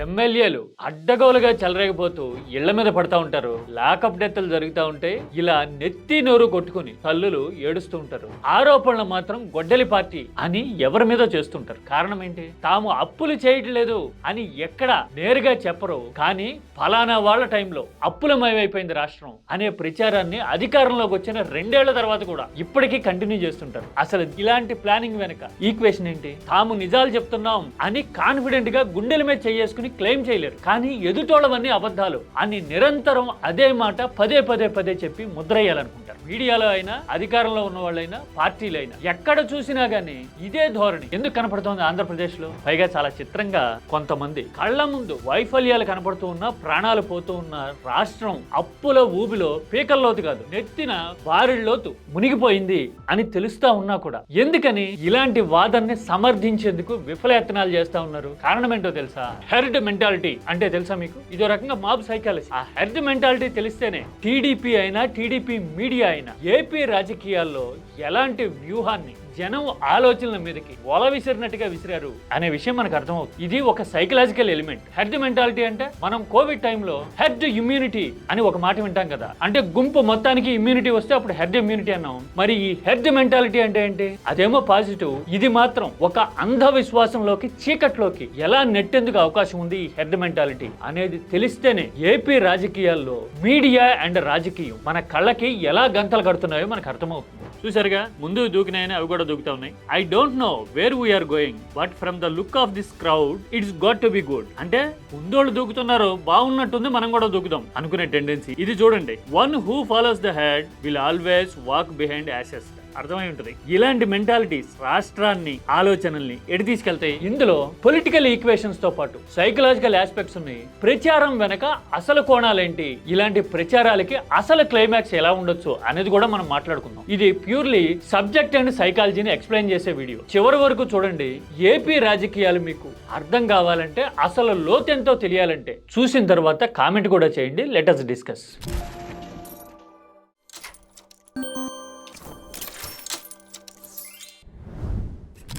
ఎమ్మెల్యేలు అడ్డగోలుగా చెలరేగిపోతూ ఇళ్ల మీద పడతా ఉంటారు. లాకప్ డెత్లు జరుగుతూ ఉంటే ఇలా నెత్తి నోరు కొట్టుకుని తల్లులు ఏడుస్తూ ఉంటారు. ఆరోపణలు మాత్రం గొడ్డలి పార్టీ అని ఎవరి మీద చేస్తుంటారు. కారణం ఏంటి? తాము అప్పులు చేయట్లేదు అని ఎక్కడ నేరుగా చెప్పరు, కానీ ఫలానా వాళ్ళ టైంలో అప్పులమయమైపోయింది రాష్ట్రం అనే ప్రచారాన్ని అధికారంలోకి వచ్చిన 2 ఏళ్ల తర్వాత కూడా ఇప్పటికీ కంటిన్యూ చేస్తుంటారు. అసలు ఇలాంటి ప్లానింగ్ వెనక ఈక్వేషన్ ఏంటి? తాము నిజాలు చెప్తున్నాం అని కాన్ఫిడెంట్ గా గుండెల మీద చేసుకుని క్లెయిమ్ చేయలేరు, కానీ ఎదుటోళ్ళవన్నీ అబద్ధాలు అని నిరంతరం అదే మాట పదే పదే పదే చెప్పి ముద్రయ్యాలనుకుంటారు. మీడియాలో అయినా, అధికారంలో ఉన్న వాళ్ళైనా, పార్టీలైనా ఎక్కడ చూసినా గానీ ఇదే ధోరణి ఎందుకు కనపడుతోంది ఆంధ్రప్రదేశ్ లో? పైగా చాలా చిత్రంగా కొంతమంది కళ్ళ ముందు వైఫల్యాలు కనపడుతూ ఉన్నా, ప్రాణాలు పోతూ ఉన్న రాష్ట్రం అప్పుల ఊబిలో పీకల్లోతు కాదు, నెత్తిన బారిళ్లోతు మునిగిపోయింది అని తెలుస్తా ఉన్నా కూడా ఎందుకని ఇలాంటి వాదనని సమర్థించేందుకు విఫలయత్నాలు చేస్తా ఉన్నారు? కారణం ఏంటో తెలుసా? హెర్డ్ మెంటాలిటీ అంటే తెలుసా మీకు? ఇదో రకంగా మాబ్ సైకాలజీ. ఆ హెర్డ్ మెంటాలిటీ తెలిస్తేనే టీడీపీ అయినా, టీడీపీ మీడియా అయినా ఏపీ రాజకీయాల్లో ఎలాంటి వ్యూహాన్ని జనం ఆలోచనల మీదకి వల విసిరినట్టుగా విసిరారు అనే విషయం మనకు అర్థమవుతుంది. ఇది ఒక సైకలాజికల్ ఎలిమెంట్. హెర్డ్ మెంటాలిటీ అంటే మనం కోవిడ్ టైంలో హెర్డ్ ఇమ్యూనిటీ అని ఒక మాట వింటాం కదా, అంటే గుంపు మొత్తానికి ఇమ్యూనిటీ వస్తే అప్పుడు హెర్డ్ ఇమ్యూనిటీ అన్నాం. మరి ఈ హెర్డ్ మెంటాలిటీ అంటే ఏంటి? అదేమో పాజిటివ్, ఇది మాత్రం ఒక అంధవిశ్వాసంలోకి, చీకట్లోకి ఎలా నెట్టేందుకు అవకాశం ఉంది ఈ హెర్డ్ మెంటాలిటీ అనేది తెలిస్తేనే ఏపీ రాజకీయాల్లో మీడియా అండ్ రాజకీయం మన కళ్ళకి ఎలా గంతలు కడుతున్నాయో మనకు అర్థమవుతుంది. చూసారుగా, ముందు దూకినాయని అవి కూడా దూకుతా ఉన్నాయి. I don't know where we're going, but from the look of this crowd it's got to be good. అంటే ముందోళ్ళు దూకుతున్నారు, బాగున్నట్టుంది, మనం కూడా దూకుదాం అనుకునే టెండెన్సీ ఇది. చూడండి, one who follows the head will always walk behind asses. అర్థమై ఉంటుంది. ఇలాంటి మెంటాలిటీస్ రాష్ట్రాన్ని, ఆలోచనల్ని ఎటు తీసుకెళ్తాయి? ఇందులో పొలిటికల్ ఈక్వేషన్స్ తో పాటు సైకలాజికల్ ఆస్పెక్ట్స్ ఉన్నాయి. ప్రచారం వెనక అసలు కోణాలేంటి, ఇలాంటి ప్రచారాలకి అసలు క్లైమాక్స్ ఎలా ఉండొచ్చు అనేది కూడా మనం మాట్లాడుకుందాం. ఇది ప్యూర్లీ సబ్జెక్ట్ అండ్ సైకాలజీని ఎక్స్ప్లెయిన్ చేసే వీడియో. చివరి వరకు చూడండి. ఏపీ రాజకీయాలు మీకు అర్థం కావాలంటే, అసలు లోతెంతో తెలియాలంటే చూసిన తర్వాత కామెంట్ కూడా చేయండి. Let us discuss.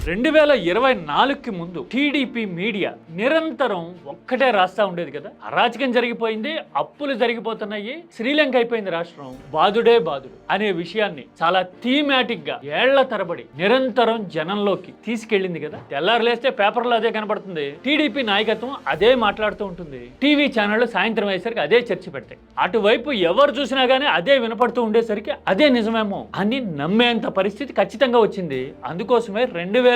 2024కి ముందు టీడీపీ మీడియా నిరంతరం ఒక్కటే రాస్తా ఉండేది కదా, అరాచకం జరిగిపోయింది, అప్పులు జరిగిపోతున్నాయి, శ్రీలంక అయిపోయింది రాష్ట్రం, బాదుడే బాదుడు అనే విషయాన్ని చాలా థీమాటిక్ గా ఏళ్ల తరబడి నిరంతరం జనంలోకి తీసుకెళ్ళింది కదా. తెల్లారులేస్తే పేపర్లో అదే కనబడుతుంది, టీడీపీ నాయకత్వం అదే మాట్లాడుతూ ఉంటుంది, టీవీ ఛానళ్లు సాయంత్రం అయ్యేసరికి అదే చర్చ పెడతాయి. అటువైపు ఎవరు చూసినా గానీ అదే వినపడుతూ ఉండేసరికి అదే నిజమేమో అని నమ్మేంత పరిస్థితి ఖచ్చితంగా వచ్చింది. అందుకోసమే 2024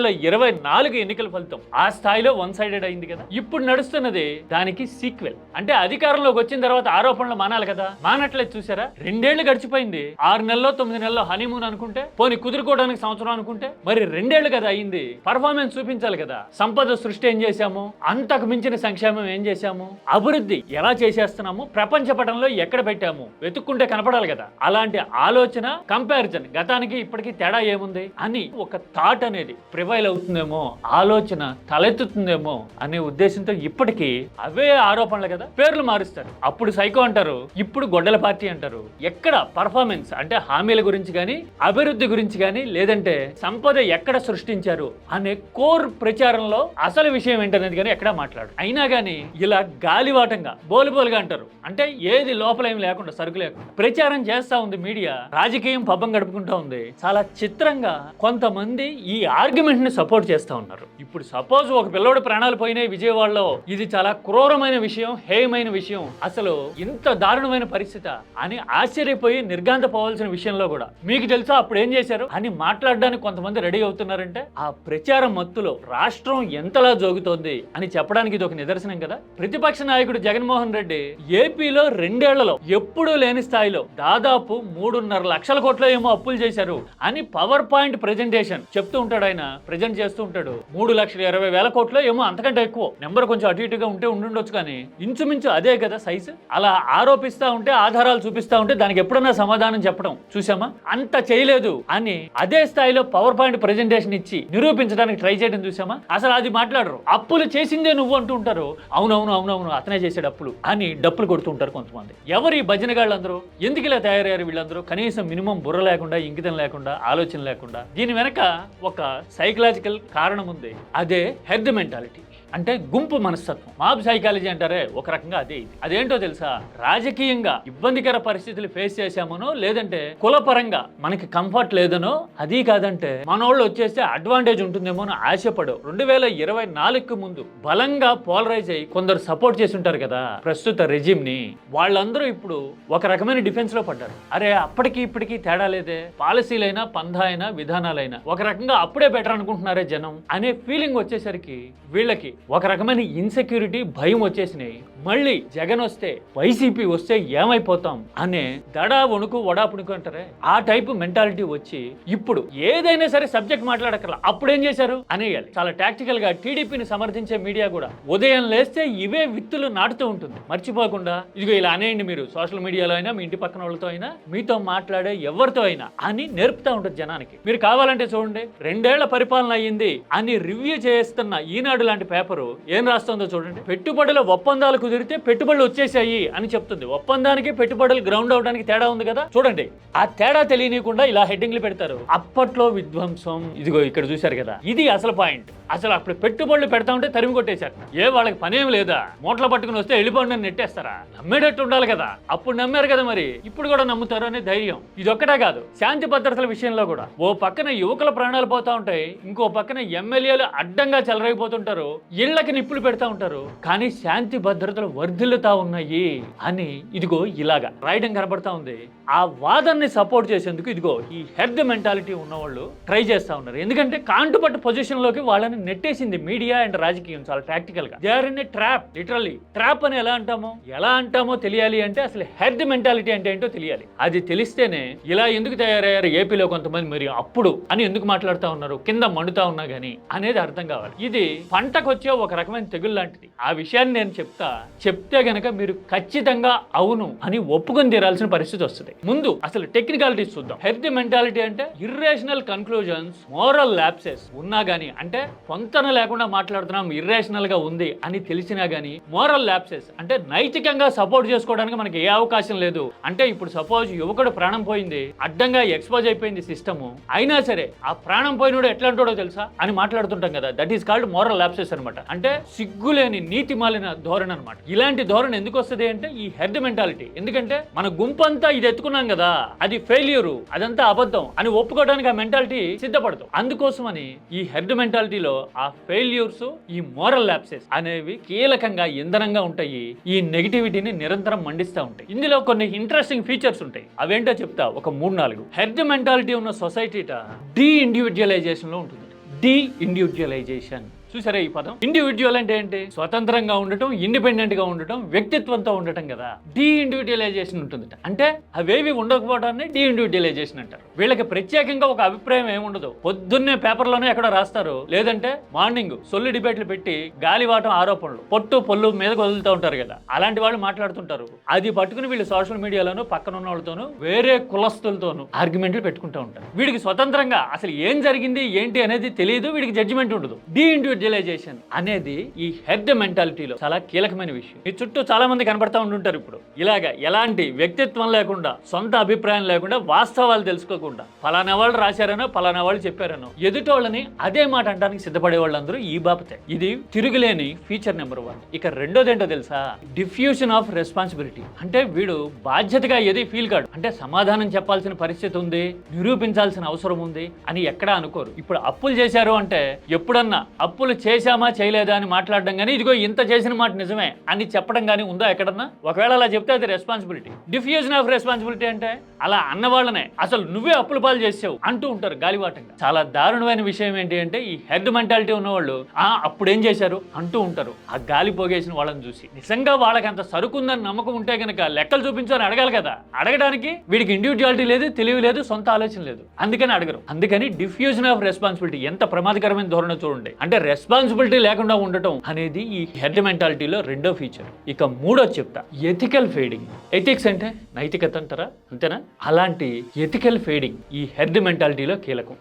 ఎన్నికల ఫలితం ఆ స్థాయిలో వన్ సైడెడ్ అయింది కదా. ఇప్పుడు నడుస్తున్నది దానికి సీక్వెల్. అంటే అధికారంలోకి వచ్చిన తర్వాత ఆరోపణలు మానాలి కదా, మానట్లేదు. చూసారా, 2 ఏళ్లు గడిచిపోయింది. 6 నెలలో 9 నెలలో హనీమూన్ అనుకుంటే, పోనీ కుదురుకోవడానికి సంవత్సరం అనుకుంటే, మరి 2 ఏళ్లు కదా అయింది. పర్ఫార్మెన్స్ చూపించాలి కదా. సంపద సృష్టి ఏం చేశాము, అంతకు మించిన సంక్షేమం ఏం చేశాము, అభివృద్ధి ఎలా చేసేస్తున్నాము, ప్రపంచ పటంలో ఎక్కడ పెట్టాము, వెతుక్కుంటే కనపడాలి కదా. అలాంటి ఆలోచన, కంపారిజన్, గతానికి ఇప్పటికీ తేడా ఏముంది అని ఒక థాట్ అనేది ప్రివైల్ అవుతుందేమో, ఆలోచన తలెత్తుతుందేమో అనే ఉద్దేశంతో ఇప్పటికీ అవే ఆరోపణలు కదా, పేర్లు మారుస్తారు. అప్పుడు సైకో అంటారు, ఇప్పుడు గొడ్డల పార్టీ అంటారు. ఎక్కడ పర్ఫార్మెన్స్ అంటే హామీల గురించి కానీ, అభివృద్ధి గురించి కానీ, లేదంటే సంపద ఎక్కడ సృష్టించారు అనే కోర్ ప్రచారంలో అసలు విషయం ఏంటనేది కానీ ఎక్కడా మాట్లాడు. అయినా కానీ ఇలా గాలివాటంగా బోలుబోలుగా అంటారు. అంటే ఏది లోపల ఏం లేకుండా, సరుకు లేకుండా ప్రచారం చేస్తా ఉంది మీడియా. రాజకీయం పబ్బం గడుపుకుంటా ఉంది. చాలా చిత్రంగా కొంతమంది ఈ ఆర్గ్యుమెంట్ ని సపోర్ట్ చేస్తా ఉన్నారు. ఇప్పుడు సపోజ్ ఒక పిల్లోడు ప్రాణాలు పోయినాయి విజయవాడలో, ఇది చాలా క్రూరమైన విషయం, హేయమైన విషయం, అసలు ఇంత దారుణమైన పరిస్థితి అని ఆశ్చర్యపోయి నిర్గాంతపోవాల్సిన విషయంలో కూడా మీకు తెలుసా అప్పుడు ఏం చేశారు అని మాట్లాడడానికి కొంతమంది రెడీ అవుతున్నారంటే ఆ ప్రచారం మత్తులో రాష్ట్రం ఎంతలా జోగుతోంది అని చెప్పడానికి ఇది ఒక నిదర్శనం కదా. ప్రతిపక్ష నాయకుడు జగన్మోహన్ రెడ్డి ఏపీలో 2 ఏళ్లలో ఎప్పుడూ లేని స్థాయిలో దాదాపు 3.5 లక్షల కోట్ల ఏమో అప్పులు చేశారు అని పవర్ పాయింట్ ప్రెజెంటేషన్ చెప్తూ ఉంటాడు. ఆయన ప్రజెంట్ చేస్తూ ఉంటాడు. 3,20,000 కోట్లు ఏమో, అంతకంటే ఎక్కువ నెంబర్, కొంచెం అటు ఇటుగా ఉండుండొచ్చు, కానీ ఇంచుమించు అదే కదా సైజు. అలా ఆరోపిస్తా ఉంటే, ఆధారాలు చూపిస్తా ఉంటే దానికి ఎప్పుడన్నా సమాధానం చెప్పడం చూసామా? అంత చేయలేదు అని అదే స్థాయిలో పవర్ పాయింట్ ప్రెజెంటేషన్ ఇచ్చి నిరూపించడానికి ట్రై చేయడం చూసామా? అసలు అది మాట్లాడరు. అప్పులు చేసిందే నువ్వు అంటూ ఉంటారు. అవునవును అవునవును అతనే చేసాడు అప్పులు అని డప్పులు కొడుతూ ఉంటారు కొంతమంది. ఎవరు ఈ భజనగాళ్ళందరూ? ఎందుకు ఇలా తయారయ్యారు వీళ్ళందరూ? కనీసం మినిమం బుర్ర లేకుండా, ఇంకితం లేకుండా, ఆలోచన లేకుండా. దీని వెనక ఒక సైకలాజికల్ కారణం ఉంది, అదే హెర్డ్ మెంటాలిటీ. అంటే గుంపు మనస్తత్వం, మాబ్ సైకాలజీ అంటారే, ఒక రకంగా అదే ఇది. అదేంటో తెలుసా, రాజకీయంగా ఇబ్బందికర పరిస్థితులు ఫేస్ చేశామనో, లేదంటే కులపరంగా మనకి కంఫర్ట్ లేదనో, అది కాదంటే మనోళ్ళు వచ్చేస్తే అడ్వాంటేజ్ ఉంటుందేమో అని ఆశపడు 2024కు ముందు బలంగా పోలరైజ్ అయ్యి కొందరు సపోర్ట్ చేసి ఉంటారు కదా ప్రస్తుత రెజిమ్ ని, వాళ్ళందరూ ఇప్పుడు ఒక రకమైన డిఫెన్స్ లో పడ్డారు. అరే అప్పటికి ఇప్పటికి తేడా లేదే, పాలసీలైనా పంధా అయినా విధానాలైనా ఒక రకంగా అప్పుడే బెటర్ అనుకుంటున్నారే జనం అనే ఫీలింగ్ వచ్చేసరికి వీళ్ళకి ఒక రకమైన ఇన్సెక్యూరిటీ, భయం వచ్చేసినాయి. మళ్ళీ జగన్ వస్తే, వైసీపీ వస్తే ఏమైపోతాం అనే దడా వణుకు వడాపుణుకు అంటారే, ఆ టైపు మెంటాలిటీ వచ్చి ఇప్పుడు ఏదైనా సరే సబ్జెక్ట్ మాట్లాడక్కర్లా, అప్పుడేం చేశారు అనేయాలి. చాలా టాక్టికల్ గా టీడీపీని సమర్థించే మీడియా కూడా ఉదయం లేస్తే ఇవే విత్తులు నాటుతూ ఉంటుంది. మర్చిపోకుండా ఇదిగో ఇలా అనేయండి మీరు, సోషల్ మీడియాలో అయినా, మీ ఇంటి పక్కన వాళ్ళతో అయినా, మీతో మాట్లాడే ఎవరితో అయినా అని నేర్పుతా ఉంటుంది జనానికి. మీరు కావాలంటే చూడండి, 2 ఏళ్ల పరిపాలన అయ్యింది అని రివ్యూ చేస్తున్న ఈనాడు లాంటి పేపరు ఏం రాస్తుందో చూడండి. పెట్టుబడుల ఒప్పందాలు కుదిరితే పెట్టుబడులు వచ్చేసాయి అని చెప్తుంది. ఒప్పందానికి పెట్టుబడులు గ్రౌండ్ అవడానికి తేడా ఉంది కదా, చూడండి. ఆ తేడా తెలియనికుండా ఇలా హెడ్డింగ్లు పెడతారు. అప్పట్లో విధ్వంసం, ఇదిగో ఇక్కడ చూశారు కదా, ఇది అసలు పాయింట్. అసలు అప్పుడు పెట్టుబడులు పెడతా ఉంటే తరిమి కొట్టేశారు. వాళ్ళకి పనేం లేదా, మూటలు పట్టుకుని వస్తే వెళ్ళిపోండి అని నెట్టేస్తారా? నమ్మేటట్టు ఉండాలి కదా, అప్పుడు నమ్మారు కదా, మరి ఇప్పుడు కూడా నమ్ముతారు అనే ధైర్యం. ఇదొక్కటే కాదు, శాంతి భద్రతల విషయంలో కూడా ఓ పక్కన యువకుల ప్రాణాలు పోతా ఉంటాయి, ఇంకో పక్కన ఎమ్మెల్యేలు అడ్డంగా చెలరైపోతుంటారు, ఇళ్లకి నిప్పులు పెడతా ఉంటారు, కానీ శాంతి భద్రతలు వర్ధిల్లుతా ఉన్నాయి అని ఇదిగో ఇలాగా రాయడం కనబడతా ఉంది. ఆ వాదనని సపోర్ట్ చేసేందుకు ఇదిగో ఈ హెడ్ మెంటాలిటీ ఉన్నవాళ్ళు ట్రై చేస్తా ఉన్నారు. ఎందుకంటే కాంటుపట్టు పొజిషన్ లోకి వాళ్ళని నెట్టేసింది మీడియా అండ్ రాజకీయం చాలా ప్రాక్టికల్ గా. They are in a trap, literally. Trap అని ఎలా అంటామో తెలియాలి అంటే అసలు హెడ్ మెంటాలిటీ అంటే ఏంటో తెలియాలి. అది తెలిస్తేనే ఇలా ఎందుకు తయారయ్యారు ఏపీలో కొంతమంది, మరి అప్పుడు అని ఎందుకు మాట్లాడుతూ ఉన్నారు, కింద మండుతా ఉన్నా గానీ అనేది అర్థం కావాలి. ఇది పంటకు వచ్చే ఒక రకమైన తెగులు లాంటిది. ఆ విషయాన్ని నేను చెప్తే గనక మీరు ఖచ్చితంగా అవును అని ఒప్పుకొని తీరాల్సిన పరిస్థితి వస్తుంది. ముందు అసలు టెక్నికాలిటీస్ చూద్దాం. హెడ్ మెంటాలిటీ అంటే ఇర్రేషనల్ కన్క్లూజన్స్, మోరల్ ల్యాప్సెస్ ఉన్నా గానీ, అంటే పొంతన లేకుండా మాట్లాడుతున్నాం, ఇర్రేషనల్ గా ఉంది అని తెలిసినా గానీ, మోరల్ ల్యాప్సెస్ అంటే నైతికంగా సపోర్ట్ చేసుకోవడానికి మనకి ఏ అవకాశం లేదు. అంటే ఇప్పుడు సపోజ్ యువకుడు ప్రాణం పోయింది, అడ్డంగా ఎక్స్పోజ్ అయిపోయింది సిస్టమ్, అయినా సరే ఆ ప్రాణం పోయినోడు ఎట్లా అంటాడో తెలుసా అని మాట్లాడుతుంటాం కదా, that is called moral lapses అనమాట. అంటే సిగ్గులేని నీతి మాలిన ధోరణి అనమాట. ఇలాంటి ధోరణి ఎందుకు వస్తుంది అంటే ఈ హెడ్ మెంటాలిటీ. ఎందుకంటే మన గుంపంతా ఇది ఎత్తుకున్నాం కదా, అది ఫెయిల్యూరు, అదంతా అబద్ధం అని ఒప్పుకోవడానికి ఆ మెంటాలిటీ సిద్ధపడతాం. అందుకోసమని ఈ హెడ్ మెంటాలిటీలో ఆ ఫెయిల్యూర్స్, ఈ మోరల్ ల్యాప్సెస్ అనేవి కీలకంగా ఇంధనంగా ఉంటాయి. ఈ నెగిటివిటీని నిరంతరం మండిస్తూ ఉంటాయి. ఇందులో కొన్ని ఇంట్రెస్టింగ్ ఫీచర్స్ ఉంటాయి. అవేంటో చెప్తా, ఒక 3-4. హెడ్ మెంటాలిటీ ఉన్న సొసైటీ డీ ఇండివిజువలైజేషన్ లో ఉంటుంది. డీ ఇండివిజువలైజేషన్ చూసారా ఈ పదం? ఇండివిజువల్ అంటే ఏంటి? స్వతంత్రంగా ఉండటం, ఇండిపెండెంట్ గా ఉండటం, వ్యక్తిత్వంతో ఉండటం కదా. డీ ఇండివిజువలైజేషన్ ఉంటుంది. అంటే అవేవి ఉండకపోవడాన్ని డీ ఇండివిజువలైజేషన్ అంటారు. వీళ్ళకి ప్రత్యేకంగా ఒక అభిప్రాయం ఏముండదు. పొద్దున్నే పేపర్లోనే ఎక్కడ రాస్తారు, లేదంటే మార్నింగ్ సొల్లు డిబేట్లు పెట్టి గాలివాటం ఆరోపణలు పొట్టు పొల్లు మీద వదులుతూ ఉంటారు కదా, అలాంటి వాళ్ళు మాట్లాడుతుంటారు. అది పట్టుకుని వీళ్ళు సోషల్ మీడియాలోనూ పక్కన ఉన్న వాళ్ళతోనూ వేరే కులస్తులతోనూ ఆర్గ్యుమెంట్లు పెట్టుకుంటూ ఉంటారు. వీడికి స్వతంత్రంగా అసలు ఏం జరిగింది ఏంటి అనేది తెలియదు, వీడికి జడ్జిమెంట్ ఉండదు. డీ ఇండివిజువలైజేషన్ అనేది ఈ హెడ్ మెంటాలిటీలో చాలా కీలకమైన విషయం. ఈ చుట్టూ చాలా మంది కనబడతా ఉంటుంటారు ఇప్పుడు. ఇలాగా ఎలాంటి వ్యక్తిత్వం లేకుండా, సొంత అభిప్రాయం లేకుండా, వాస్తవాలు తెలుసుకోకుండా, ఫలానా వాళ్ళు రాశారనో ఫలానా వాళ్ళు చెప్పారనో ఎదుటోళ్ళని అదే మాట అంటానికి సిద్ధపడే వాళ్ళందరూ ఈ బాపతే. ఇది తిరుగులేని ఫీచర్ నెంబర్ 1. ఇక రెండోదేంటో తెలుసా? Diffusion of responsibility. అంటే వీడు బాధ్యతగా ఏది ఫీల్ కాడు. అంటే సమాధానం చెప్పాల్సిన పరిస్థితి ఉంది, నిరూపించాల్సిన అవసరం ఉంది అని ఎక్కడా అనుకోరు. ఇప్పుడు అప్పులు చేశారు అంటే ఎప్పుడన్నా అప్పులు చేశామా చేయలేదా అని మాట్లాడడం కానీ, ఇదిగో ఇంత చేసిన మాట నిజమే అని చెప్పడం కానీ ఉందా ఎక్కడన్నా? ఒకవేళ అలా చెప్తే అది రెస్పాన్సిబిలిటీ. డిఫ్యూజన్ ఆఫ్ రెస్పాన్సిబిలిటీ అంటే అలా అన్న వాళ్ళనే అసలు నువ్వే అప్పుల పాలు చేసావు అంటూ ఉంటారు గాలివాటంగా. చాలా దారుణమైన విషయం ఏంటి అంటే ఈ హెడ్ మెంటాలిటీ ఉన్నవాళ్ళు అప్పుడేం చేశారు అంటూ ఉంటారు. ఆ గాలి పోగేసిన వాళ్ళని చూసి నిజంగా వాళ్ళకి అంత సరుకుందని నమ్మకం ఉంటే కనుక లెక్కలు చూపించని అడగాలి కదా. అడగడానికి వీడికి ఇండివిజువాలిటీ లేదు, తెలివి లేదు, సొంత ఆలోచన లేదు, అందుకని అడగరు. అందుకని డిఫ్యూజన్ ఆఫ్ రెస్పాన్సిబిలిటీ ఎంత ప్రమాదకరమైన ధోరణి చూడండి. అంటే రెస్పాన్సిబిలిటీ లేకుండా ఉండటం అనేది ఈ హెడ్ మెంటాలిటీలో రెండో ఫీచర్. ఇక మూడోది చెప్తా, ఎథికల్ ఫేడింగ్. ఎథిక్స్ అంటే నైతికత అంటారా, అంతేనా? అలాంటి ఎథికల్ ఫేడింగ్ ఈ హెడ్ మెంటాలిటీలో కీలకం.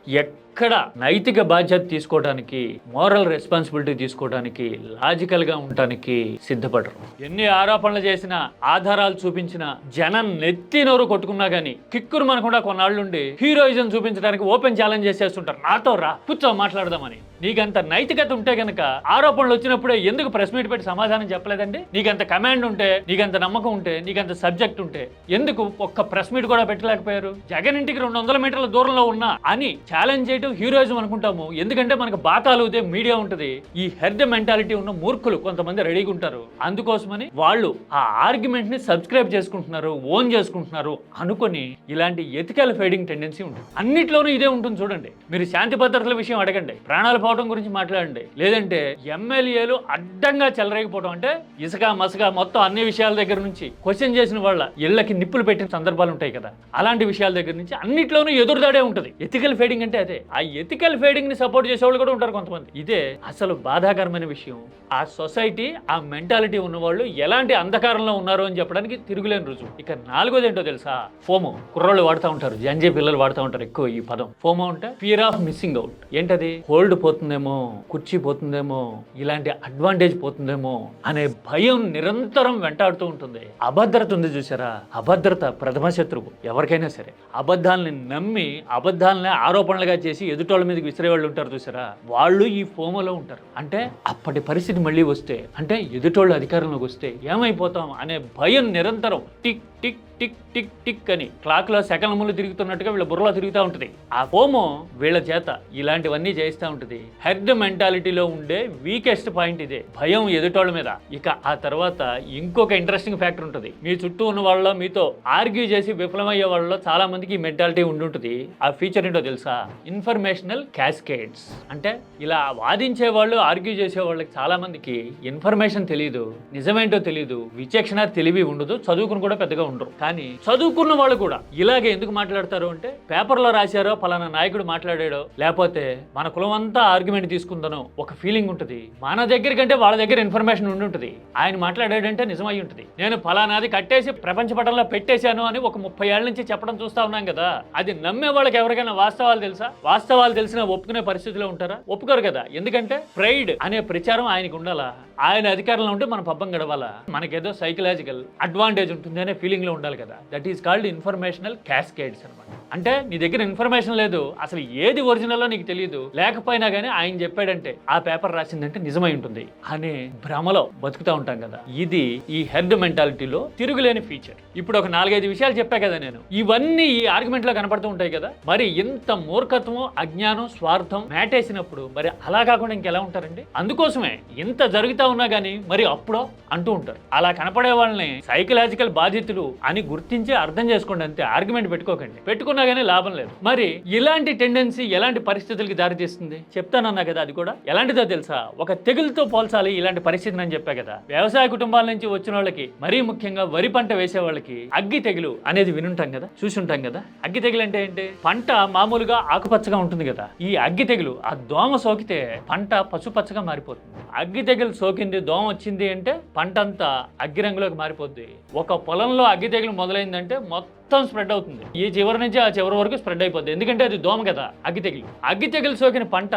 ఎక్కడ నైతిక బాధ్యత తీసుకోవడానికి, మోరల్ రెస్పాన్సిబిలిటీ తీసుకోవడానికి, లాజికల్ గా ఉండటానికి సిద్ధపడరు. ఎన్ని ఆరోపణలు చేసినా, ఆధారాలు చూపించినా, జనం నెత్తి నోరు కొట్టుకున్నా గానీ కిక్కురు మనకుండా కొన్నాళ్ళుండి హీరోయిజం చూపించడానికి ఓపెన్ ఛాలెంజ్ చేసేస్తుంటారు. నాతో రా, కూర్చో మాట్లాడదామని. నీకంత నైతికత ఉంటే గనక ఆరోపణలు వచ్చినప్పుడే ఎందుకు ప్రెస్ మీట్ పెట్టి సమాధానం చెప్పలేదండి? నీకంత కమాండ్ ఉంటే, నీకంత నమ్మకం ఉంటే, నీకంత సబ్జెక్ట్ ఉంటే ఎందుకు ఒక్క ప్రెస్ మీట్ కూడా పెట్టలేకపోయారు? జగన్ ఇంటికి 200 మీటర్ల దూరంలో ఉన్నా అని ఛాలెంజ్ చేయడం హీరోయిజం అనుకుంటాము. ఎందుకంటే మనకు బాకాలు ఉదే మీడియా ఉంటుంది. ఈ హెర్డ్ మెంటాలిటీ ఉన్న మూర్ఖులు కొంతమంది రెడీగా ఉంటారు. అందుకోసమని వాళ్ళు ఆ ఆర్గ్యుమెంట్ ని సబ్స్క్రైబ్ చేసుకుంటున్నారు, ఓన్ చేసుకుంటున్నారు అనుకొని ఇలాంటి ఎథికల్ ఫైడింగ్ టెండెన్సీ ఉంటుంది. అన్నిట్లోనూ ఇదే ఉంటుంది. చూడండి, మీరు శాంతి భద్రతల విషయం అడగండి, ప్రాణాలు పోవడం గురించి మాట్లాడండి, లేదంటే ఎమ్మెల్యేలు అడ్డంగా చెలరేగిపోవడం, అంటే ఇసుక మసక మొత్తం అన్ని విషయాల దగ్గర నుంచి క్వశ్చన్ చేసిన వాళ్ళ ఇళ్లకి నిప్పులు పెట్టిన సందర్భాలు ఉంటాయి కదా, అలాంటి విషయాల దగ్గర నుంచి అన్నిట్లోనూ ఎదురుదాడే ఉంటుంది. ఎథికల్ ఫైడింగ్ అంటే అదే. ఆ ఎథికల్ ఫైడింగ్ ని సపోర్ట్ చేసేవాళ్ళు కూడా ఉంటారు కొంతమంది. ఇదే అసలు బాధాకరమైన విషయం. ఆ సొసైటీ, ఆ మెంటాలిటీ ఉన్నవాళ్ళు ఎలాంటి అంధకారంలో ఉన్నారు అని చెప్పడానికి తిరుగులేని రుజువు. ఇక 4వది ఏంటో తెలుసా? ఫోమో. కుర్రోళ్ళు వాడుతూ ఉంటారు, జంజే పిల్లలు వాడుతూ ఉంటారు ఎక్కువ ఈ పదం. ఫోమో అంటే ఫియర్ ఆఫ్ మిస్సింగ్ అవుట్. ఏంటది? హోల్డ్ పోతుందేమో, కుర్చీ పోతుందేమో, ఇలాంటి అడ్వాంటేజ్ పోతుందేమో అనే భయం నిరంతరం వెంటాడుతూ ఉంటుంది. అభద్రత ఉంది చూసారా? అభద్రత ప్రథమ శత్రువు ఎవరికైనా సరే. అబద్ధాలని నమ్మి, అబద్ధాలని ఆరోపణలుగా చేసి ఎదుటోళ్ళ మీదకి విసిరే వాళ్ళు ఉంటారు చూసారా? వాళ్ళు ఈ ఫోమోలో ఉంటారు. అంటే అప్పటి పరిస్థితి మళ్ళీ వస్తే, అంటే ఎదుటోళ్ళు అధికారంలోకి వస్తే ఏమైపోతాం అనే భయం నిరంతరం tick tick tick tick tick అని క్లాక్ లో సెకండ్ల ముందు తిరుగుతున్నట్టుగా వీళ్ళ బుర్రలో తిరుగుతూ ఉంటుంది. ఆ ఫోమో వీళ్ళ చేత ఇలాంటివన్నీ చేస్తూ ఉంటుంది. హెర్డ్ మెంటాలిటీలో ఉండే వీకెస్ట్ పాయింట్ ఇదే, భయం ఎదుటోళ్ళ మీద. ఇక ఆ తర్వాత ఇంకొక ఇంట్రెస్టింగ్ ఫ్యాక్టర్ ఉంటుంది. మీ చుట్టూ ఉన్న వాళ్ళలో, మీతో ఆర్గ్యూ చేసి విఫలమయ్యే వాళ్ళలో చాలా మందికి ఈ మెంటాలిటీ ఉండుంటుంది. ఆ ఫీచర్ ఏంటో తెలుసా? Informational Cascades. అంటే ఇలా వాదించే వాళ్ళు, ఆర్గ్యూ చేసే వాళ్ళకి చాలా మందికి ఇన్ఫర్మేషన్ తెలియదు, నిజమేంటో తెలియదు, విచక్షణ తెలివి ఉండదు, చదువుకుని కూడా పెద్దగా ఉండరు. కానీ చదువుకున్న వాళ్ళు కూడా ఇలాగే ఎందుకు మాట్లాడతారు అంటే, పేపర్లో రాశారో, పలానా నాయకుడు మాట్లాడాడో, లేకపోతే మన కులం అంతా ఆర్గ్యుమెంట్ తీసుకుందానో ఒక ఫీలింగ్ ఉంటుంది. మన దగ్గర కంటే వాళ్ళ దగ్గర ఇన్ఫర్మేషన్ ఉండి ఉంటుంది. ఆయన మాట్లాడాడంటే నిజమై ఉంటుంది. నేను పలానాది కట్టేసి ప్రపంచ పటంలో పెట్టేశాను అని ఒక 30 ఏళ్ల నుంచి చెప్పడం చూస్తా ఉన్నాం కదా. అది నమ్మే వాళ్ళకి ఎవరికైనా వాస్తవాలు తెలుసా? వాస్తవాలు తెలిసినా ఒప్పుకునే పరిస్థితిలో ఉంటారా? ఒప్పుకోరు కదా. ఎందుకంటే ప్రైడ్ అనే ప్రచారం ఆయనకు ఉండాలా, ఆయన అధికారంలో ఉంటే మన పబ్బం గడవాలా, మనకేదో సైకలాజికల్ అడ్వాంటేజ్ ఉంటుంది అనే ఫీలింగ్ లో ఉండాలి కదా. That is called informational Cascades అనమాట. అంటే నీ దగ్గర ఇన్ఫర్మేషన్ లేదు, అసలు ఏది ఒరిజినల్లో నీకు తెలియదు, లేకపోయినా కానీ ఆయన చెప్పాడంటే, ఆ పేపర్ రాసిందంటే నిజమై ఉంటుంది అనే భ్రమలో బతుకుతూ ఉంటాం కదా. ఇది ఈ హెర్డ్ మెంటాలిటీలో తిరుగులేని ఫీచర్. ఇప్పుడు ఒక 4-5 విషయాలు చెప్పా కదా నేను, ఇవన్నీ ఈ ఆర్గ్యుమెంట్ లో కనపడుతూ ఉంటాయి కదా. మరి ఇంత మూర్ఖత్వం, అజ్ఞానం, స్వార్థం మేటేసినప్పుడు మరి అలా కాకుండా ఇంకెలా ఉంటారండి? అందుకోసమే ఇంత జరుగుతూ ఉన్నా గానీ మరి అప్పుడో అంటూ ఉంటారు. అలా కనపడే వాళ్ళని సైకలాజికల్ బాధితులు అని గుర్తించి అర్థం చేసుకోండి అంతే. ఆర్గ్యుమెంట్ పెట్టుకోకండి, పెట్టుకున్నా గానీ లాభం లేదు. మరి ఇలాంటి టెండెన్సీ ఎలాంటి పరిస్థితులకి దారితీస్తుంది చెప్తానన్నా కదా. అది కూడా ఎలాంటిదో తెలుసా? ఒక తెగులతో పోల్చాలి ఇలాంటి పరిస్థితిని అని చెప్పా కదా. వ్యవసాయ కుటుంబాల నుంచి వచ్చిన వాళ్ళకి, మరీ ముఖ్యంగా వరి పంట వేసే వాళ్ళకి అగ్గి తెగులు అనేది వినుంటాం కదా, చూసుంటాం కదా. అగ్గి తెగులు అంటే ఏంటి? పంట మామూలుగా ఆకుపచ్చగా ఉంటుంది కదా, ఈ అగ్గి తెగులు ఆ దోమ సోకితే పంట పసుపచ్చగా మారిపోతుంది. అగ్గి తెగులు సోకింది, దోమ వచ్చింది అంటే పంట అంతా అగ్గి రంగులోకి మారిపోద్ది. ఒక పొలంలో అగ్గి తెగులు మొదలైందంటే మొత్తం స్ప్రెడ్ అవుతుంది. ఈ చివరి నుంచి ఆ చివరి వరకు స్ప్రెడ్ అయిపోద్ది. ఎందుకంటే అది దోమ కదా అగ్గి తెగులు. అగ్గి తెగులు సోకిన పంట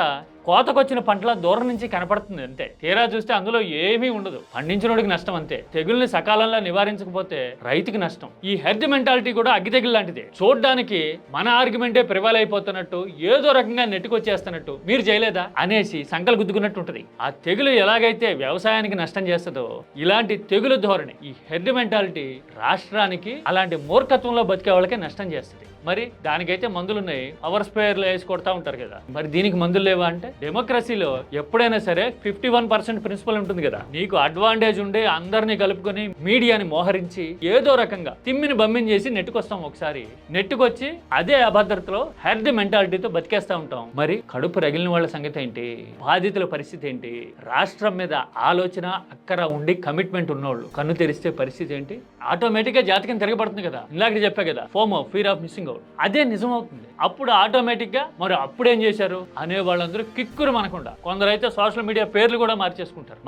కోతకొచ్చిన పంటల దూరం నుంచి కనపడుతుంది అంతే. తీరా చూస్తే అందులో ఏమీ ఉండదు. పండించినోడికి నష్టం అంతే. తెగుల్ని సకాలంలో నివారించకపోతే రైతుకి నష్టం. ఈ హెర్డ్ మెంటాలిటీ కూడా అగ్గి తెగులు లాంటిదే. చూడ్డానికి మన ఆర్గ్యుమెంటే ప్రివాల్ అయిపోతున్నట్టు, ఏదో రకంగా నెట్టుకొచ్చేస్తున్నట్టు, మీరు చేయలేదా అనేసి సంకలు గుద్దుకున్నట్టు ఉంటుంది. ఆ తెగులు ఎలాగైతే వ్యవసాయానికి నష్టం చేస్తుందో, ఇలాంటి తెగులు ధోరణి, ఈ హెర్డ్ మెంటాలిటీ రాష్ట్రానికి, అలాంటి మూర్ఖత్వంలో బతికే వాళ్ళకే నష్టం చేస్తుంది. మరి దానికైతే మందులున్నాయి, పవర్ స్ప్రేయర్లు వేసి కొడతా ఉంటారు కదా. మరి దీనికి మందులు లేవా అంటే, డెమోక్రసీలో ఎప్పుడైనా సరే 51% ప్రిన్సిపల్ ఉంటుంది కదా. నీకు అడ్వాంటేజ్ ఉండి అందరినీ కలుపుకొని మీడియాని మోహరించి ఏదో రకంగా తిమ్మిని బమ్మిని చేసి నెట్టుకొస్తాం. ఒకసారి నెట్టుకొచ్చి అదే అభద్రతలో హెర్డ్ మెంటాలిటీతో బతికేస్తా ఉంటాం. మరి కడుపు రగిలిన వాళ్ళ సంగతి ఏంటి? బాధితుల పరిస్థితి ఏంటి? రాష్ట్రం మీద ఆలోచన, అక్కర ఉండి కమిట్మెంట్ ఉన్నోళ్ళు కన్ను తెరిస్తే పరిస్థితి ఏంటి? ఆటోమేటిక్ గా జాతకం తిరగబడుతుంది కదా. ఇందాక చెప్పా కదా, FOMO, fear of missing feeling out. అదే నిజం అవుతుంది. అప్పుడు ఆటోమేటిక్గా మరి అప్పుడేం చేశారు అనే వాళ్ళందరూ కిక్కురు మనకుండా కొందరైతే సోషల్ మీడియా పేర్లు కూడా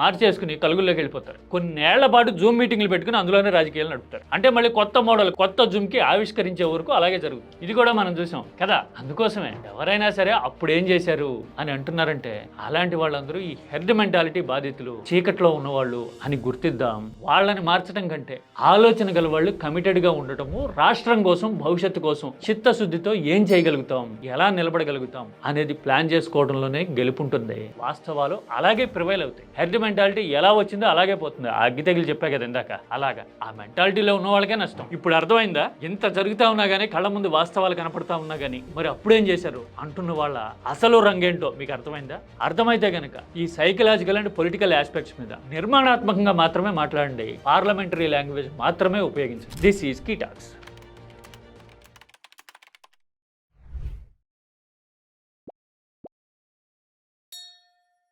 మార్చేసుకుని కలుగుల్లోకి వెళ్ళిపోతారు. కొన్నేళ్ల పాటు జూమ్ మీటింగ్లు పెట్టుకుని అందులోనే రాజకీయాలు నడుపుతారు. అంటే మళ్ళీ కొత్త మోడల్ కొత్త జూమ్కి ఆవిష్కరించే వరకు అలాగే జరుగుతుంది. ఇది కూడా మనం చూసాం కదా. అందుకోసమే ఎవరైనా సరే అప్పుడు ఏం చేశారు అని అంటున్నారంటే అలాంటి వాళ్ళందరూ ఈ హెర్డ్ మెంటాలిటీ బాధితులు, చీకట్లో ఉన్నవాళ్ళు అని గుర్తిద్దాం. వాళ్ళని మార్చడం కంటే ఆలోచన గల వాళ్ళు కమిటెడ్గా ఉండటము, రాష్ట్రం కోసం భవిష్యత్తు కోసం చిత్తశుద్ధితో ఏం చేయగలుగుతాం, ఎలా నిలబడగలుగుతాం అనేది ప్లాన్ చేసుకోవడంలోనే గెలుపుంటుంది. వాస్తవాలు అలాగే ప్రివైల్ అవుతాయి. హెర్డ్ మెంటాలిటీ ఎలా వచ్చిందో అలాగే పోతుంది. ఆ అగ్గితగిలి చెప్పా కదా ఇందాక, అలాగా ఆ మెంటాలిటీలో ఉన్న వాళ్ళకే నష్టం. ఇప్పుడు అర్థమైందా? ఎంత జరుగుతా ఉన్నా కానీ, కళ్ళ ముందు వాస్తవాలు కనపడతా ఉన్నా కానీ మరి అప్పుడేం చేశారు అంటున్న వాళ్ళ అసలు రంగేంటో మీకు అర్థమైందా? అర్థమైతే గనక ఈ సైకలాజికల్ అండ్ పొలిటికల్ ఆస్పెక్ట్స్ మీద నిర్మాణాత్మకంగా మాత్రమే మాట్లాడండి. పార్లమెంటరీ లాంగ్వేజ్ మాత్రమే ఉపయోగించండి. This is key talks.